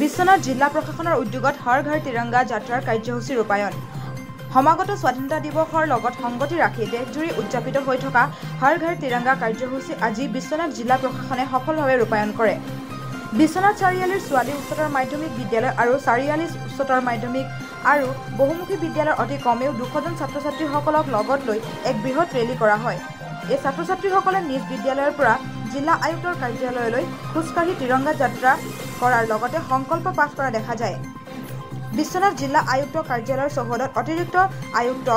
বিশ্বনাথ জিলা প্ৰশাসনৰ উদ্যোগত হৰ ঘৰ তিৰংগা যাত্ৰাৰ কাৰ্যসূচী ৰূপায়ণ। সমাগত স্বাধীনতা দিৱসৰ লগত সংগতি ৰাখি দেশজুৰি উদযাপিত হৈ থকা হৰ ঘৰ তিৰংগা কাৰ্যসূচী আজি বিশ্বনাথ জিলা প্ৰশাসনে সফলভাৱে ৰূপায়ণ কৰে। বিশ্বনাথ চাৰিআলিৰ ছোৱালী উচ্চতৰ মাধ্যমিক বিদ্যালয় আৰু চাৰিআলি উচ্চতৰ মাধ্যমিক আৰু বহুমুখী বিদ্যালয়ৰ অতি কমেও 200 জন ছাত্ৰ-ছাত্ৰীসকলক লগত লৈ এক বৃহৎ ৰেলী কৰা হয়। এই ছাত্ৰ-ছাত্ৰীসকলে নিজ বিদ্যালয়ৰ পৰা জিলা আয়ুক্তৰ কাৰ্যালয়লৈ খোজকাঢ়ি তিৰংগা যাত্ৰা কৰাৰ লগতে সংকল্প পাঠ কৰা দেখা যায়। বিশ্বনাথ জিলা আয়ুক্ত কাৰ্যালয়ৰ চৌহদত অতিৰিক্ত আয়ুক্ত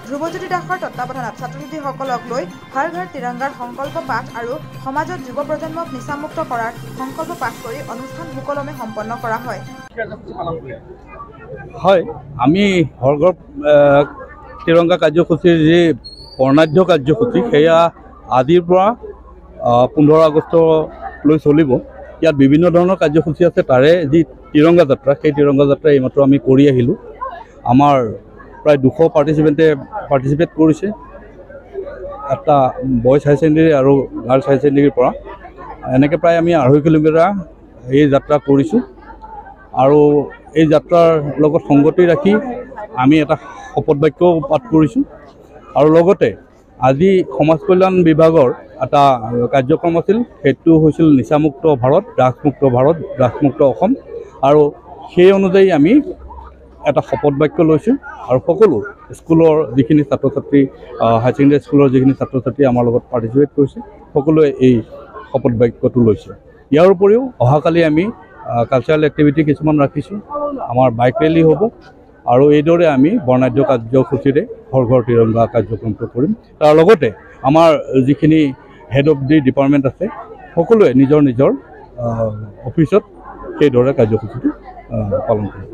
ধ্ৰুৱজ্যোতি দাসৰ তত্বাৱধানত ছাত্ৰ-ছাত্ৰীসকলক লৈ হৰ ঘৰ তিৰংগাৰ সংকল্প পাঠ আৰু সমাজত যুৱ প্ৰজন্মক নিচামুক্ত কৰাৰ সংকল্প পাঠ কৰি অনুষ্ঠান সুকলমে সম্পন্ন কৰা হয়। হয়, আমি হৰ ঘৰ তিৰংগা কাৰ্যসূচীৰ যি বৰ্ণাঢ্য কাৰ্যসূচী সেয়া আজিৰ পৰা 15 আগষ্টলৈ চলিব। ইয়াত বিভিন্ন ধৰণৰ কাৰ্যসূচী আছে। তাৰে যি তিৰংগা যাত্ৰা, সেই তিৰংগা যাত্ৰা এইমাত্ৰ আমি কৰি আহিলোঁ। আমাৰ প্ৰায় 200 পাৰ্টিচিপেট কৰিছে, এটা বইজ হাই ছেকেণ্ডেৰী আৰু গাৰ্লছ হাই ছেকেণ্ডেৰীৰ পৰা। এনেকৈ প্ৰায় আমি 2.5 কিলোমিটাৰ এই যাত্ৰা কৰিছোঁ আৰু এই যাত্ৰাৰ লগত সংগতি ৰাখি আমি এটা শপত বাক্যও পাঠ কৰিছোঁ। আৰু লগতে আজি সমাজ কল্যাণ বিভাগৰ এটা কাৰ্যক্ৰম আছিল, সেইটো হৈছিল নিচামুক্ত ভাৰত, ড্ৰাগছমুক্ত অসম। আৰু সেই অনুযায়ী আমি এটা শপত বাক্য লৈছোঁ আৰু সকলো স্কুলৰ যিখিনি ছাত্ৰ-ছাত্ৰী, হাই ছেকেণ্ডেৰী স্কুলৰ যিখিনি ছাত্ৰ-ছাত্ৰী আমাৰ লগত পাৰ্টিচিপেট কৰিছে, সকলোৱে এই শপত বাক্যটো লৈছে। ইয়াৰ উপৰিও অহাকালি আমি কালচাৰেল এক্টিভিটি কিছুমান ৰাখিছোঁ, আমাৰ বাইক ৰেলী হ'ব আৰু এইদৰে আমি বৰ্ণাঢ্য কাৰ্যসূচীৰে হৰ ঘৰ তিৰংগা কাৰ্যক্ৰমটো কৰিম। তাৰ লগতে আমাৰ যিখিনি হেড অফ দি ডিপাৰ্টমেণ্ট আছে, সকলোৱে নিজৰ নিজৰ অফিচত সেইদৰে কাৰ্যসূচীটো পালন কৰিব।